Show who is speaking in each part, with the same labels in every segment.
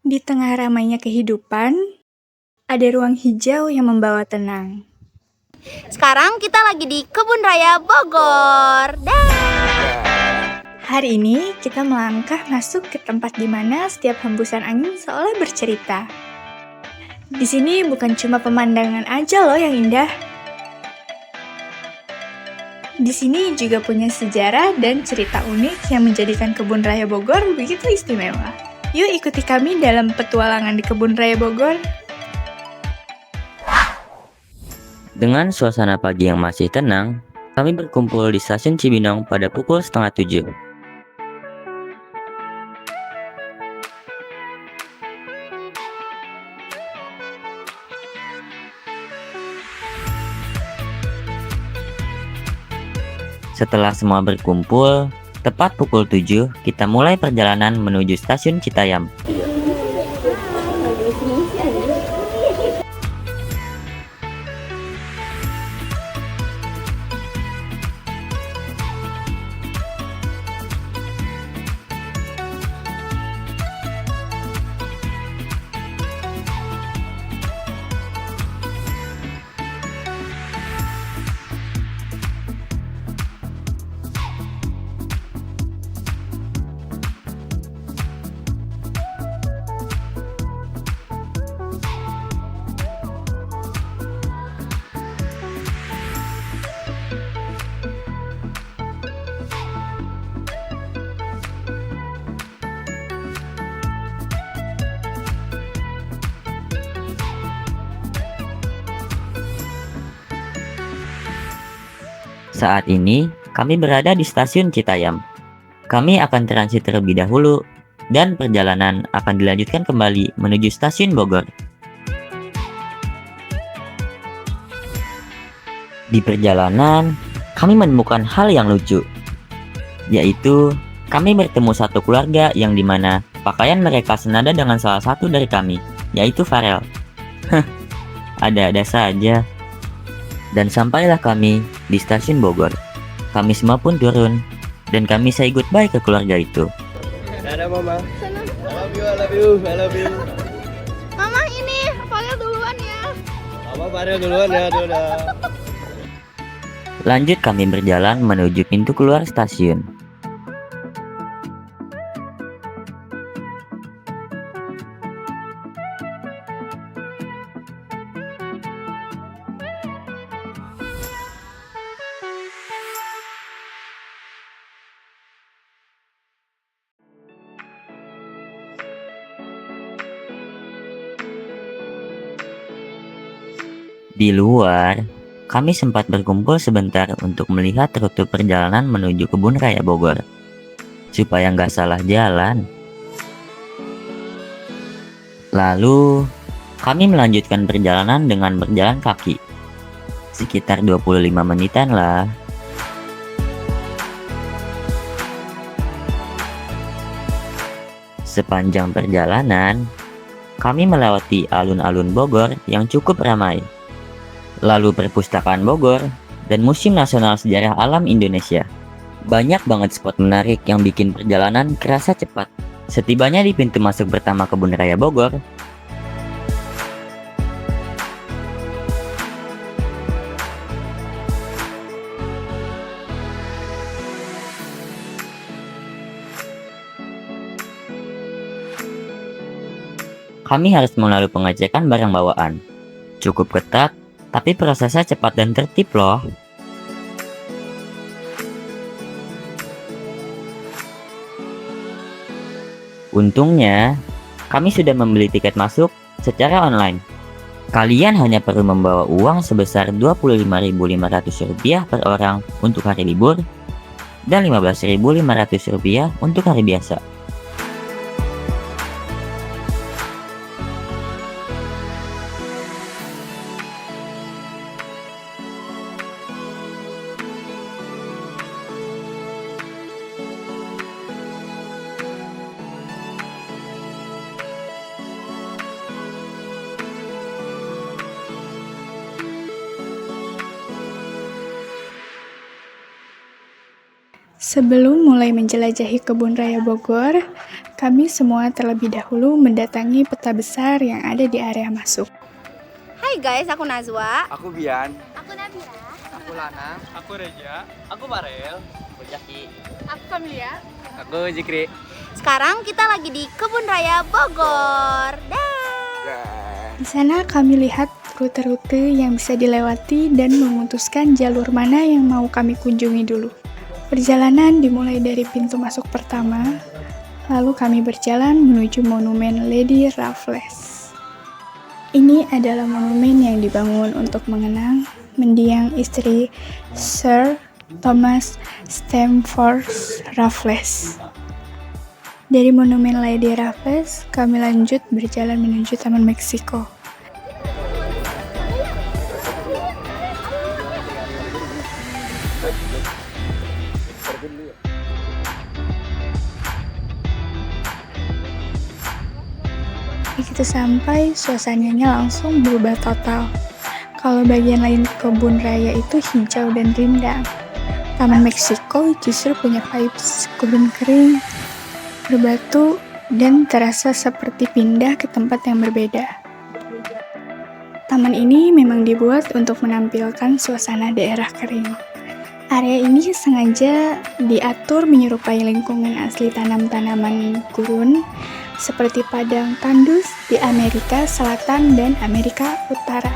Speaker 1: Di tengah ramainya kehidupan, ada ruang hijau yang membawa tenang.
Speaker 2: Sekarang kita lagi di Kebun Raya Bogor.
Speaker 1: Hari ini kita melangkah masuk ke tempat di mana setiap hembusan angin seolah bercerita. Di sini bukan cuma pemandangan aja loh yang indah. Di sini juga punya sejarah dan cerita unik yang menjadikan Kebun Raya Bogor begitu istimewa. Yuk ikuti kami dalam petualangan di Kebun Raya Bogor.
Speaker 3: Dengan suasana pagi yang masih tenang, kami berkumpul di stasiun Cibinong pada pukul 6:30. Setelah semua berkumpul, tepat pukul 7, kita mulai perjalanan menuju stasiun Citayam. Saat ini, kami berada di stasiun Citayam. Kami akan transit terlebih dahulu, dan perjalanan akan dilanjutkan kembali menuju stasiun Bogor. Di perjalanan, kami menemukan hal yang lucu, yaitu kami bertemu satu keluarga yang dimana pakaian mereka senada dengan salah satu dari kami, yaitu Farel. Ada-ada saja. Dan sampailah kami di stasiun Bogor. Kami semua pun turun, dan kami say goodbye ke keluarga itu.
Speaker 4: Dadah mama. I love you.
Speaker 2: Mama ini, Farel duluan ya.
Speaker 4: Mama Farel duluan ya, dadah.
Speaker 3: Lanjut kami berjalan menuju pintu keluar stasiun. Di luar, kami sempat berkumpul sebentar untuk melihat rute perjalanan menuju Kebun Raya Bogor, supaya nggak salah jalan. Lalu, kami melanjutkan perjalanan dengan berjalan kaki, sekitar 25 menitan lah. Sepanjang perjalanan, kami melewati alun-alun Bogor yang cukup ramai, lalu perpustakaan Bogor, dan Museum Nasional Sejarah Alam Indonesia. Banyak banget spot menarik yang bikin perjalanan kerasa cepat. Setibanya di pintu masuk pertama Kebun Raya Bogor, kami harus melalui pengecekan barang bawaan. Cukup ketat, tapi prosesnya cepat dan tertib loh. Untungnya, kami sudah membeli tiket masuk secara online. Kalian hanya perlu membawa uang sebesar Rp25.500 per orang untuk hari libur dan Rp15.500 untuk hari biasa.
Speaker 1: Sebelum mulai menjelajahi kebun raya Bogor, kami semua terlebih dahulu mendatangi peta besar yang ada di area masuk.
Speaker 2: Hai guys, aku Nazwa.
Speaker 4: Aku Bian.
Speaker 2: Aku Nabila.
Speaker 4: Aku Lana. Aku Reja. Aku Marel.
Speaker 3: Aku Jaki.
Speaker 2: Aku Familia.
Speaker 4: Aku Zikri.
Speaker 2: Sekarang kita lagi di Kebun Raya Bogor. Dah.
Speaker 1: Di sana kami lihat rute-rute yang bisa dilewati dan memutuskan jalur mana yang mau kami kunjungi dulu. Perjalanan dimulai dari pintu masuk pertama, lalu kami berjalan menuju Monumen Lady Raffles. Ini adalah monumen yang dibangun untuk mengenang mendiang istri Sir Thomas Stamford Raffles. Dari Monumen Lady Raffles, kami lanjut berjalan menuju Taman Meksiko. Begitu sampai, suasananya langsung berubah total. Kalau bagian lain kebun raya itu hijau dan rindang, Taman Meksiko justru punya vibes kebun kering, berbatu, dan terasa seperti pindah ke tempat yang berbeda. Taman ini memang dibuat untuk menampilkan suasana daerah kering. Area ini sengaja diatur menyerupai lingkungan asli tanam-tanaman gurun, seperti padang tandus di Amerika Selatan dan Amerika Utara.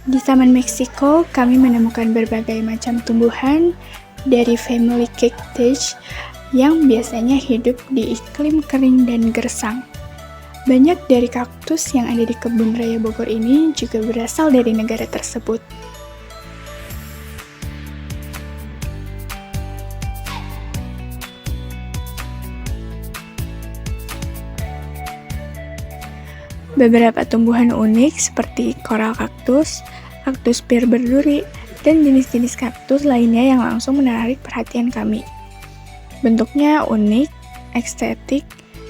Speaker 1: Di Taman Meksiko, kami menemukan berbagai macam tumbuhan dari family cactus yang biasanya hidup di iklim kering dan gersang. Banyak dari kaktus yang ada di Kebun Raya Bogor ini juga berasal dari negara tersebut. Beberapa tumbuhan unik seperti koral kaktus, kaktus pir berduri, dan jenis-jenis kaktus lainnya yang langsung menarik perhatian kami. Bentuknya unik, estetik,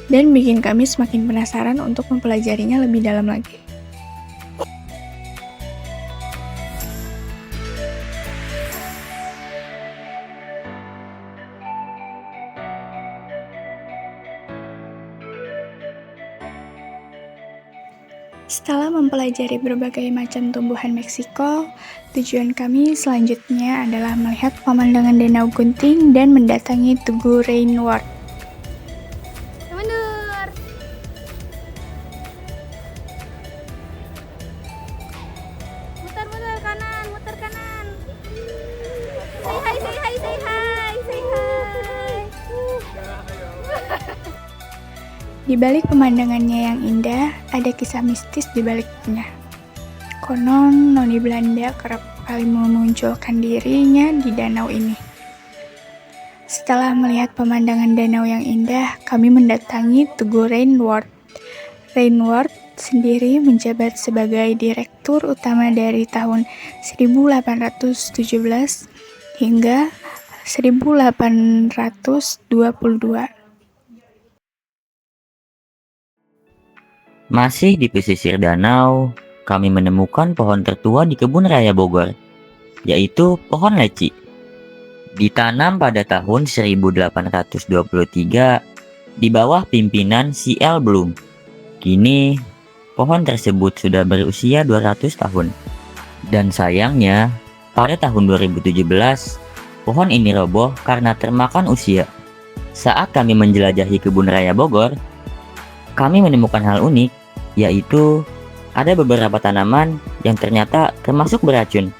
Speaker 1: dan bikin kami semakin penasaran untuk mempelajarinya lebih dalam lagi. Setelah mempelajari berbagai macam tumbuhan Meksiko, tujuan kami selanjutnya adalah melihat pemandangan Danau Gunting dan mendatangi Tugu Rainward.
Speaker 2: Mundur. Muter kanan, muter kanan. Say hi, say hi, say hi, say hi.
Speaker 1: Di balik pemandangannya yang indah, ada kisah mistis di baliknya. Konon, noni Belanda kerap kali memunculkan dirinya di danau ini. Setelah melihat pemandangan danau yang indah, kami mendatangi Tugu Rainward. Rainward sendiri menjabat sebagai direktur utama dari tahun 1817 hingga 1822.
Speaker 3: Masih di pesisir danau, kami menemukan pohon tertua di Kebun Raya Bogor, yaitu pohon leci. Ditanam pada tahun 1823 di bawah pimpinan C.L. Bloom. Kini, pohon tersebut sudah berusia 200 tahun. Dan sayangnya, pada tahun 2017, pohon ini roboh karena termakan usia. Saat kami menjelajahi kebun raya Bogor, kami menemukan hal unik, yaitu ada beberapa tanaman yang ternyata termasuk beracun.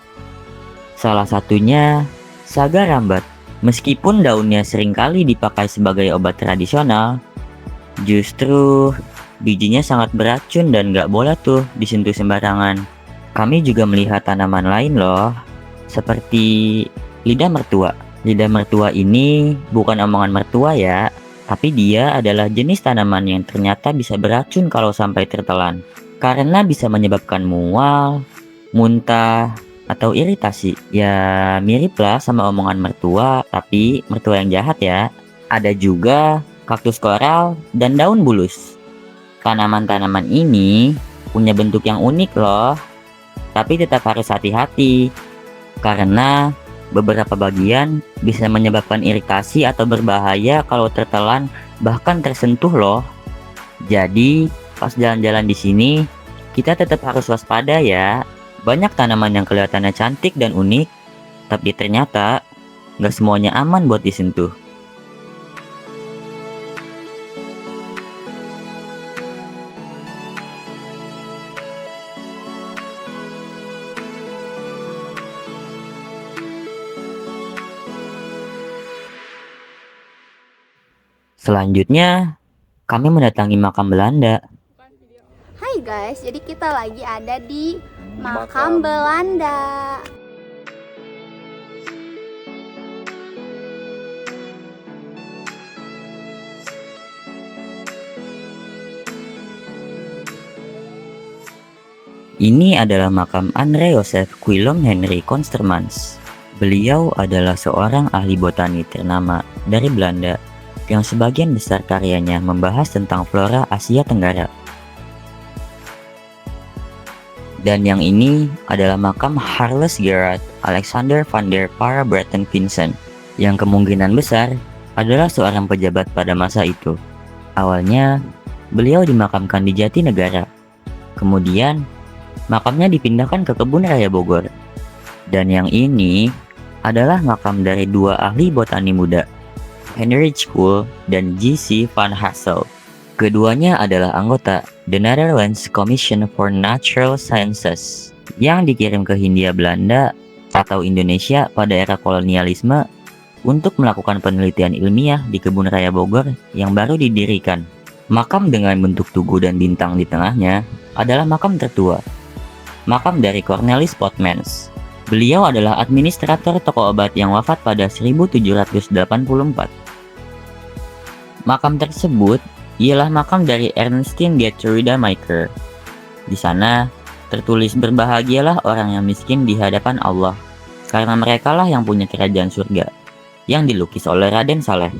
Speaker 3: Salah satunya saga rambat. Meskipun daunnya seringkali dipakai sebagai obat tradisional, justru bijinya sangat beracun dan gak boleh tuh disentuh sembarangan. Kami juga melihat tanaman lain loh, seperti lidah mertua. Lidah mertua ini bukan omongan mertua ya, tapi dia adalah jenis tanaman yang ternyata bisa beracun kalau sampai tertelan. Karena bisa menyebabkan mual, muntah, atau iritasi. Ya mirip lah sama omongan mertua, tapi mertua yang jahat ya. Ada juga kaktus koral dan daun bulus. Tanaman-tanaman ini punya bentuk yang unik loh, tapi tetap harus hati-hati. Karena beberapa bagian bisa menyebabkan iritasi atau berbahaya kalau tertelan bahkan tersentuh loh. Jadi pas jalan-jalan di sini kita tetap harus waspada ya. Banyak tanaman yang kelihatannya cantik dan unik, tapi ternyata nggak semuanya aman buat disentuh. Selanjutnya, kami mendatangi makam Belanda.
Speaker 2: Hai guys, jadi kita lagi ada di makam Belanda.
Speaker 3: Ini adalah makam Andre Joseph Quilom Henry Constermans. Beliau adalah seorang ahli botani ternama dari Belanda yang sebagian besar karyanya membahas tentang flora Asia Tenggara. Dan yang ini adalah makam Charles Gerard Alexander van der Parabraten Vincent, yang kemungkinan besar adalah seorang pejabat pada masa itu. Awalnya, beliau dimakamkan di Jatinegara. Kemudian, makamnya dipindahkan ke Kebun Raya Bogor. Dan yang ini adalah makam dari dua ahli botani muda, Heinrich Kuhl dan J.C. van Hassel. Keduanya adalah anggota The Netherlands Commission for Natural Sciences yang dikirim ke Hindia Belanda atau Indonesia pada era kolonialisme untuk melakukan penelitian ilmiah di Kebun Raya Bogor yang baru didirikan. Makam dengan bentuk tugu dan bintang di tengahnya adalah makam tertua, makam dari Cornelis Potmans. Beliau adalah administrator toko obat yang wafat pada 1784. Makam tersebut ialah makam dari Ernestine Gertruda Maker. Di sana tertulis, berbahagialah orang yang miskin di hadapan Allah, karena merekalah yang punya kerajaan surga, yang dilukis oleh Raden Saleh.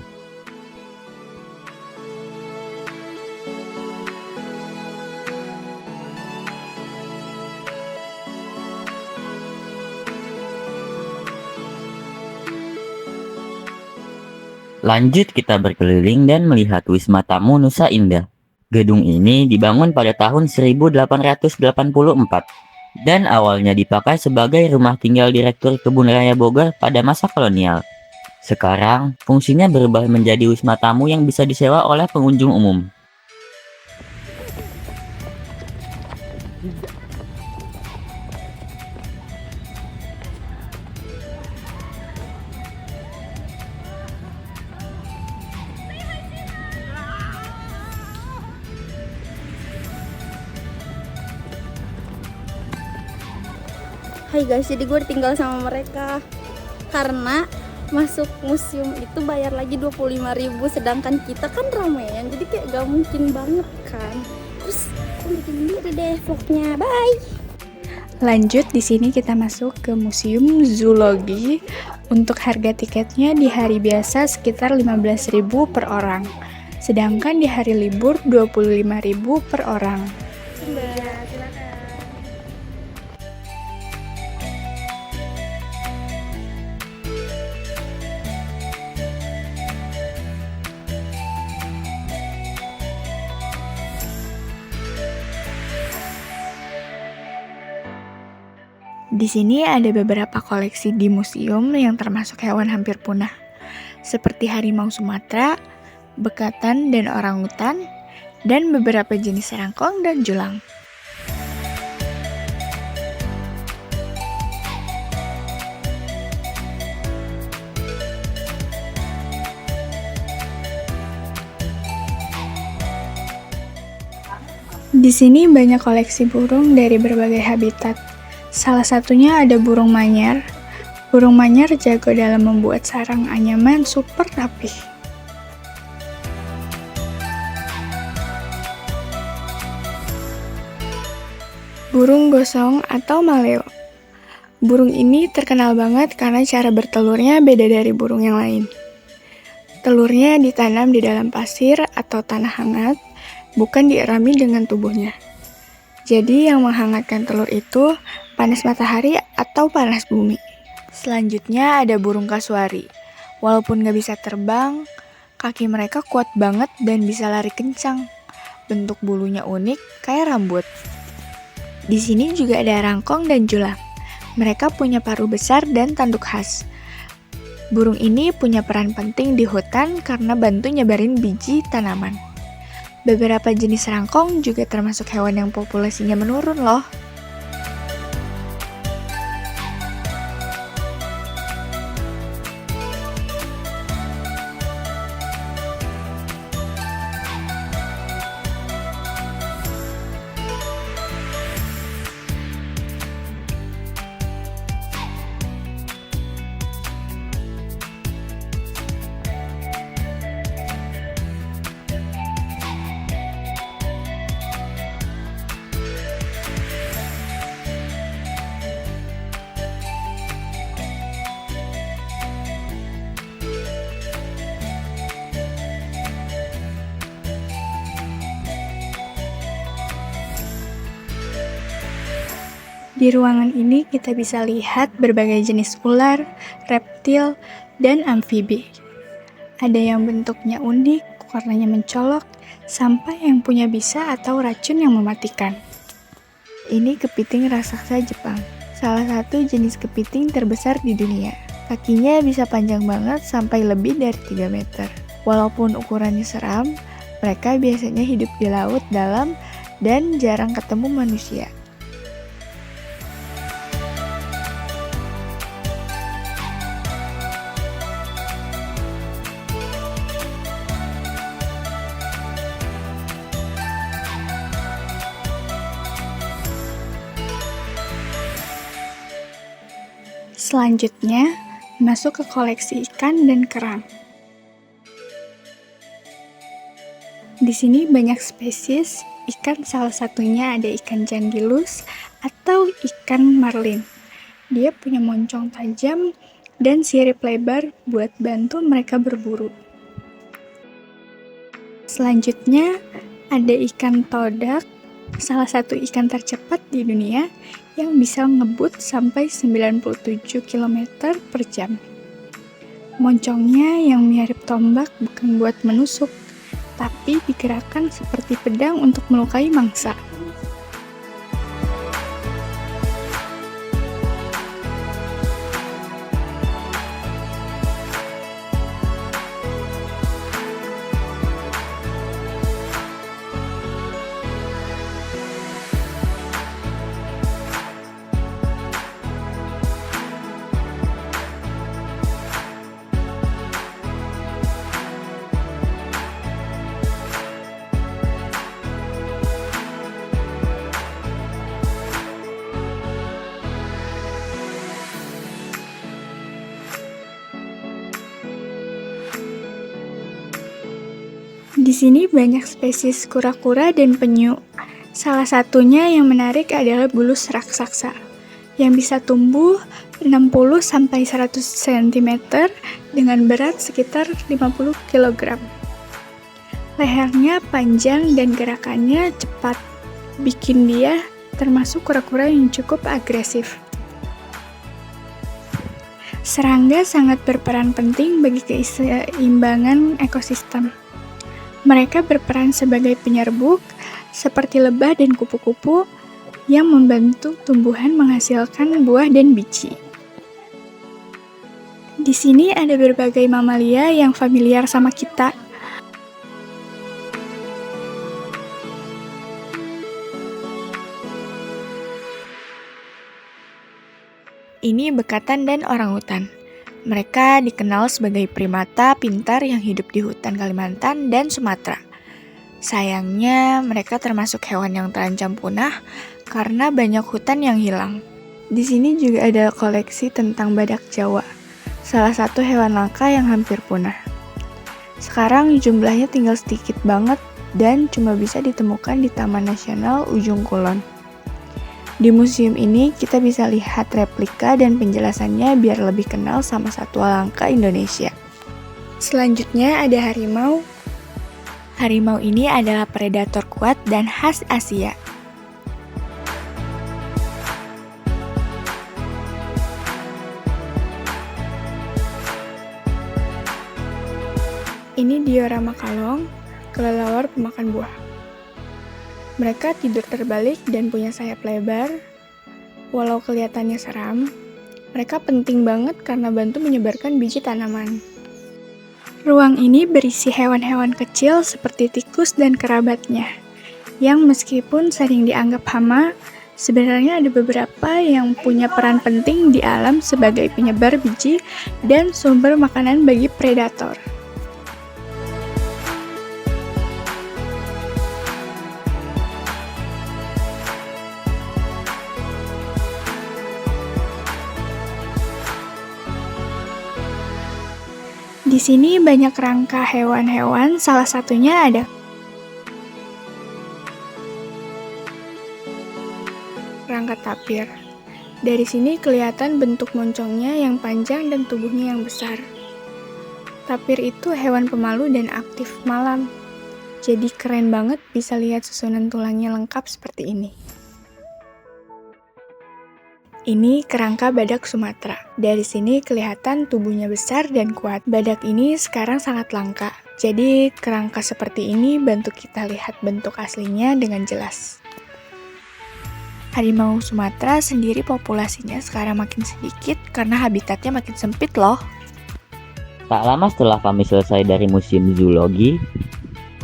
Speaker 3: Lanjut kita berkeliling dan melihat Wisma Tamu Nusa Indah. Gedung ini dibangun pada tahun 1884 dan awalnya dipakai sebagai rumah tinggal Direktur Kebun Raya Bogor pada masa kolonial. Sekarang, fungsinya berubah menjadi wisma tamu yang bisa disewa oleh pengunjung umum.
Speaker 2: Hai guys, jadi gue tinggal sama mereka karena masuk museum itu bayar lagi 25.000, sedangkan kita kan ramean, jadi kayak gak mungkin banget kan. Terus aku bikin dulu deh vlognya, bye.
Speaker 1: Lanjut, di sini kita masuk ke Museum Zoologi. Untuk harga tiketnya di hari biasa sekitar 15.000 per orang, sedangkan di hari libur 25.000 per orang. Di sini ada beberapa koleksi di museum yang termasuk hewan hampir punah. seperti harimau Sumatera, bekatan dan orangutan, dan beberapa jenis serangkong dan julang. Di sini banyak koleksi burung dari berbagai habitat. Salah satunya ada burung manyar. Burung manyar jago dalam membuat sarang anyaman super rapih. Burung gosong atau maleo. Burung ini terkenal banget karena cara bertelurnya beda dari burung yang lain. Telurnya ditanam di dalam pasir atau tanah hangat, bukan dierami dengan tubuhnya. Jadi yang menghangatkan telur itu panas matahari atau panas bumi. Selanjutnya ada burung kasuari. Walaupun gak bisa terbang, kaki mereka kuat banget dan bisa lari kencang. Bentuk bulunya unik kayak rambut. Di sini juga ada rangkong dan julang. Mereka punya paruh besar dan tanduk khas. Burung ini punya peran penting di hutan karena bantu nyebarin biji tanaman. Beberapa jenis rangkong juga termasuk hewan yang populasinya menurun loh. Di ruangan ini kita bisa lihat berbagai jenis ular, reptil, dan amfibi. Ada yang bentuknya unik, warnanya mencolok, sampai yang punya bisa atau racun yang mematikan. Ini kepiting raksasa Jepang, salah satu jenis kepiting terbesar di dunia. Kakinya bisa panjang banget sampai lebih dari 3 meter. Walaupun ukurannya seram, mereka biasanya hidup di laut dalam dan jarang ketemu manusia. Selanjutnya, masuk ke koleksi ikan dan kerang. Di sini banyak spesies ikan, salah satunya ada ikan jandilus atau ikan marlin. Dia punya moncong tajam dan sirip lebar buat bantu mereka berburu. Selanjutnya, ada ikan todak, salah satu ikan tercepat di dunia yang bisa ngebut sampai 97 km per jam. Moncongnya yang mirip tombak bukan buat menusuk, tapi digerakkan seperti pedang untuk melukai mangsa. Di sini banyak spesies kura-kura dan penyu. Salah satunya yang menarik adalah bulus raksasa, yang bisa tumbuh 60-100 cm dengan berat sekitar 50 kg. Lehernya panjang dan gerakannya cepat, bikin dia termasuk kura-kura yang cukup agresif. Serangga sangat berperan penting bagi keseimbangan ekosistem. Mereka berperan sebagai penyerbuk, seperti lebah dan kupu-kupu, yang membantu tumbuhan menghasilkan buah dan biji. Di sini ada berbagai mamalia yang familiar sama kita. Ini bekatan dan orangutan. Mereka dikenal sebagai primata pintar yang hidup di hutan Kalimantan dan Sumatera. Sayangnya, mereka termasuk hewan yang terancam punah karena banyak hutan yang hilang. Di sini juga ada koleksi tentang badak Jawa, salah satu hewan langka yang hampir punah. Sekarang jumlahnya tinggal sedikit banget dan cuma bisa ditemukan di Taman Nasional Ujung Kulon. Di museum ini kita bisa lihat replika dan penjelasannya biar lebih kenal sama satwa langka Indonesia. Selanjutnya ada harimau. Harimau ini adalah predator kuat dan khas Asia. Ini diorama kalong, kelelawar pemakan buah. Mereka tidur terbalik dan punya sayap lebar. Walau kelihatannya seram, mereka penting banget karena bantu menyebarkan biji tanaman. Ruang ini berisi hewan-hewan kecil seperti tikus dan kerabatnya, yang meskipun sering dianggap hama, sebenarnya ada beberapa yang punya peran penting di alam sebagai penyebar biji dan sumber makanan bagi predator. Di sini banyak rangka hewan-hewan, salah satunya ada rangka tapir. Dari sini kelihatan bentuk moncongnya yang panjang dan tubuhnya yang besar. Tapir itu hewan pemalu dan aktif malam. Jadi keren banget bisa lihat susunan tulangnya lengkap seperti ini. Ini kerangka badak Sumatera. Dari sini kelihatan tubuhnya besar dan kuat. Badak ini sekarang sangat langka. Jadi kerangka seperti ini bantu kita lihat bentuk aslinya dengan jelas. Harimau Sumatera sendiri populasinya sekarang makin sedikit karena habitatnya makin sempit loh.
Speaker 3: Tak lama setelah kami selesai dari museum zoologi,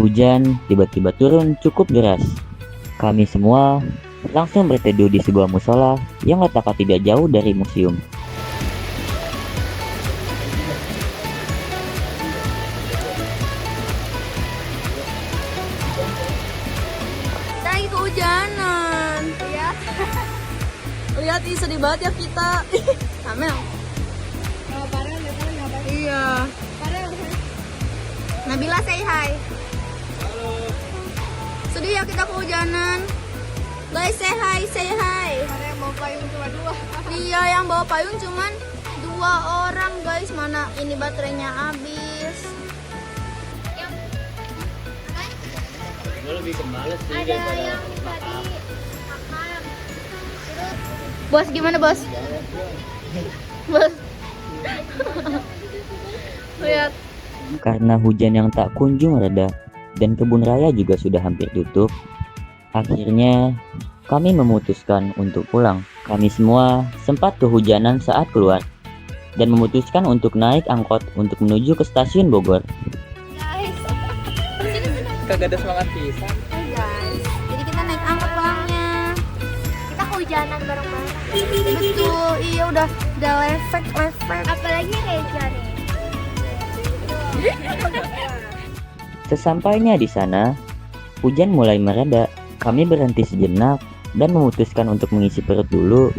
Speaker 3: hujan tiba-tiba turun cukup deras. Kami semua langsung berteduh di sebuah musola yang letaknya tidak jauh dari museum.
Speaker 2: Lagi kehujanan. Lihat. Lihat ih, sedih banget ya kita. Amel. Iya. Nabila say hi. Halo. Sedih ya kita kehujanan. Guys, say hi, say hi.
Speaker 1: Mana yang bawa payung cuma 2?
Speaker 2: Dia yang bawa payung cuman 2 orang, guys. Mana ini baterainya habis.
Speaker 4: Gue lebih kemales sih
Speaker 2: Ada yang tadi makan. Bos gimana, Bos? Bos. Lihat.
Speaker 3: Karena hujan yang tak kunjung reda dan kebun raya juga sudah hampir tutup, akhirnya kami memutuskan untuk pulang. Kami semua sempat kehujanan saat keluar dan memutuskan untuk naik angkot untuk menuju ke stasiun Bogor.
Speaker 2: Guys.
Speaker 4: kagak ada semangat pisan.
Speaker 2: Hai guys. Jadi kita naik angkot pulangnya. Kita kehujanan bareng-bareng. Betul. Iya udah lefek. Apalagi Reja nih.
Speaker 3: Sesampainya di sana, hujan mulai mereda. Kami berhenti sejenak dan memutuskan untuk mengisi perut dulu.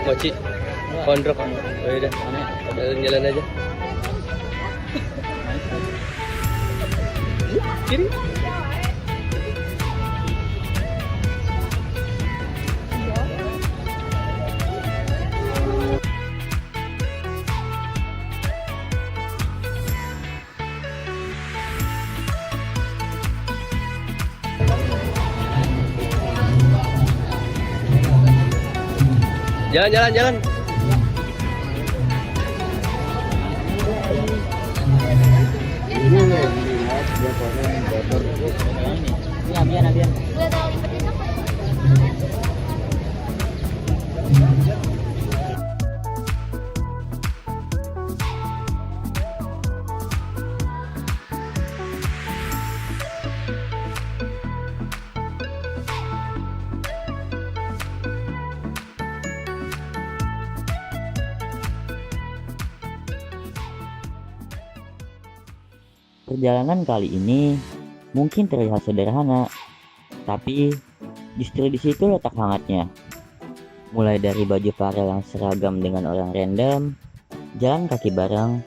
Speaker 4: Mochi, kondrok. Oh udah, jalan aja. Kiri. Jalan, jalan, jalan.
Speaker 3: Perjalanan kali ini mungkin terlihat sederhana, tapi justru di situ letak hangatnya. Mulai dari baju farel yang seragam dengan orang random, jalan kaki bareng,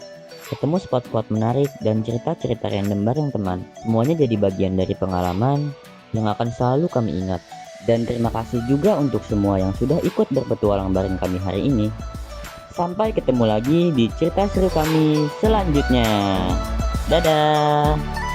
Speaker 3: ketemu spot-spot menarik, dan cerita-cerita random bareng teman. Semuanya jadi bagian dari pengalaman yang akan selalu kami ingat. Dan terima kasih juga untuk semua yang sudah ikut berpetualang bareng kami hari ini. Sampai ketemu lagi di cerita seru kami selanjutnya. Dadah!